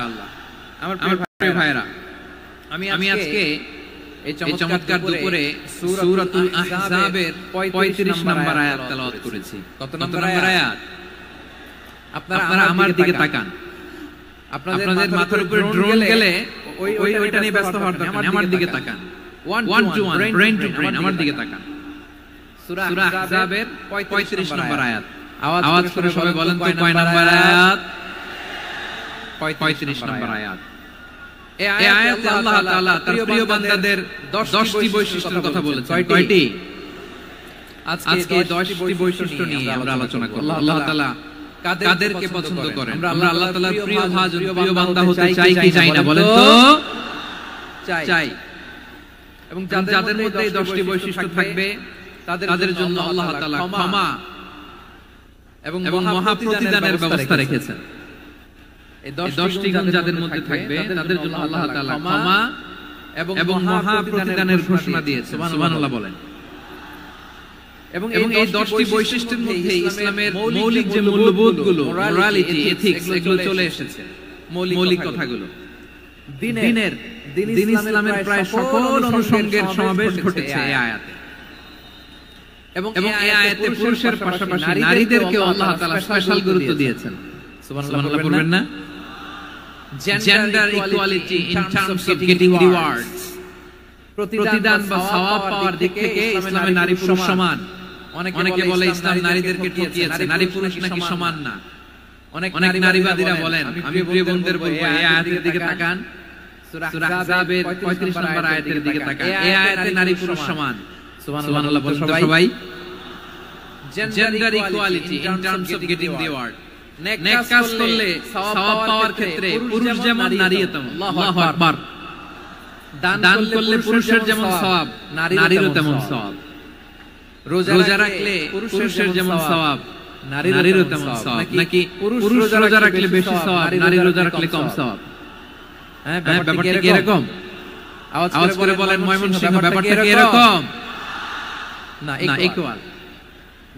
আল্লাহ। আমার প্রিয় ভাইরা, আমি আজকে এই চমৎকার দুপুরে সূরাতুল আহজাবের 35 নম্বর আয়াত তেলাওয়াত করেছি। কত নম্বর আয়াত? আপনারা আমার দিকে তাকান। আপনাদের মাথার উপরে ড্রোন গেলে ওইটা নিয়ে ব্যস্ত হওয়ার দরকার নেই, আমার দিকে তাকান। 1 to 1 ব্রেন টু ব্রেন আমার দিকে তাকান। সূরা আহজাবের 35 নম্বর আয়াত। আওয়াজ করে সবাই বলেন তো কয় নম্বর আয়াত? 35 নম্বর আয়াত। এই আয়াতে আল্লাহ তাআলা তার প্রিয় বান্দাদের 10টি বৈশিষ্ট্যের কথা বলেছেন। কয়টি? আজকে 10টি বৈশিষ্ট্য নিয়ে আমরা আলোচনা করব। আল্লাহ তাআলা কাদেরকে পছন্দ করেন? আমরা আল্লাহ তাআলার প্রিয় ভাজন, প্রিয় বান্দা হতে চাই কি চাই না বলেন তো? চাই। এবং যাদের মধ্যে এই 10টি বৈশিষ্ট্য থাকবে তাদের জন্য আল্লাহ তাআলা ক্ষমা এবং মহা প্রতিদানের ব্যবস্থা রেখেছেন। এই 10টি গুণ যাদের মধ্যে থাকবে তাদের জন্য আল্লাহ তাআলা ক্ষমা এবং মহা প্রতিদানের ঘোষণা দিয়েছেন। সুবহানাল্লাহ বলেন। এবং এই 10টি বৈশিষ্ট্যের মধ্যে ইসলামের মৌলিক যে মূল্যবোধগুলো, মোরালিটি, এথিক্স, এগুলো চলে এসেছে। মৌলিক কথাগুলো দিন ইসলামের প্রায় সকল অনুষঙ্গের সমাবেশ ঘটেছে এই আয়াতে। এবং এই আয়াতে পুরুষের পাশাপাশি নারীদেরকেও আল্লাহ তাআলা স্পেশাল গুরুত্ব দিয়েছেন। সুবহানাল্লাহ বলবেন না? Gender equality in terms of getting rewards, প্রতিদান বা সওয়াব পাওয়ার দিক থেকে ইসলামে নারী পুরুষ সমান। অনেকে বলে ইসলাম নারীদেরকে ঠকিয়েছে, নারী পুরুষ নাকি সমান না। অনেক নারীবাদীরা বলেন, আমি প্রিয় বোনদের বলবো এই আয়াতের দিকে তাকান, সূরা আহজাবের 35 নম্বর আয়াতের দিকে তাকান। এই আয়াতে নারী পুরুষ সমান। সুবহানাল্লাহ বলেন সবাই। Gender equality in terms of getting reward, নেক কাজ করলে সওয়াব পাওয়ার ক্ষেত্রে পুরুষ যেমন নারী তেমন। আল্লাহু আকবার। দান করলে পুরুষের যেমন সওয়াব নারীরও তেমন সওয়াব। রোজা রাখলে পুরুষের যেমন সওয়াব নারীরও তেমন সওয়াব। নাকি পুরুষ রোজা রাখলে বেশি সওয়াব, নারী রোজা রাখলে কম সওয়াব? হ্যাঁ, ব্যাপারটা কি এরকম? আওয়াজ করে বলেন ময়মনসিংহ, ব্যাপারটা কি এরকম? না, ইকুয়াল।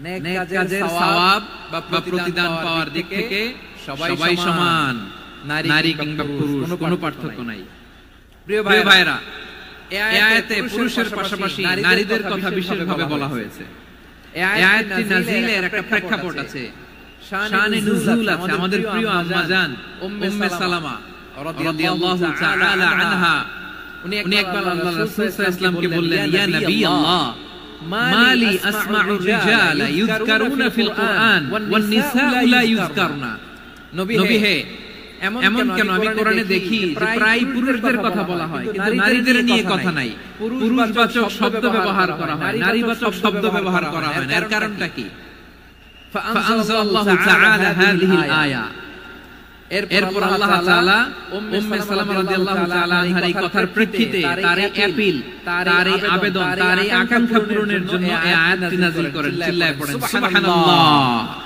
নেক কাজের সওয়াব বা প্রতিদান পাওয়ার দিক থেকে সবাই সমান, নারী কিংবা পুরুষ কোনো পার্থক্য নাই। প্রিয় ভাইরা, এই আয়াতে পুরুষের পাশাপাশি নারীদের কথা বিশেষভাবে বলা হয়েছে। এই আয়াতটি নাজিলের একটা প্রেক্ষাপট আছে, শানে নুজুল আছে। আমাদের প্রিয় আম্মা জান উম্মে সালামা রাদিয়াল্লাহু তাআলা আনহা, উনি একবার আল্লাহর রাসূল সাল্লাল্লাহু আলাইহি ওয়াসাল্লামকে বললেন, ইয়া নবী আল্লাহ, মালি আসমাউ রিজালা ইউযকারুনা ফিল কুরআন ওয়ান নিসাউ লা ইউযকারনা। নবী হে, এমন কেন আমি কোরআনে দেখি যে প্রায় পুরুষদের কথা বলা হয় কিন্তু নারীদের নিয়ে কথা নাই। পুরুষবাচক শব্দ ব্যবহার করা হয়, নারীবাচক শব্দ ব্যবহার করা হয় না। এর কারণটা কি? ফাআনজালাল্লাহু তাআলা হাযিহিল আয়া। এরপর আল্লাহ তাআলা উম্মে সালামা রাদিয়াল্লাহু তাআলা আনহার এই কথার প্রেক্ষিতে তার এই অ্যাপিল, তার এই আবেদন, তার এই আকাঙ্ক্ষা পূরণের জন্য এই আয়াতটি নাযিল করেন। চিল্লায়ে পড়েন সুবহানাল্লাহ।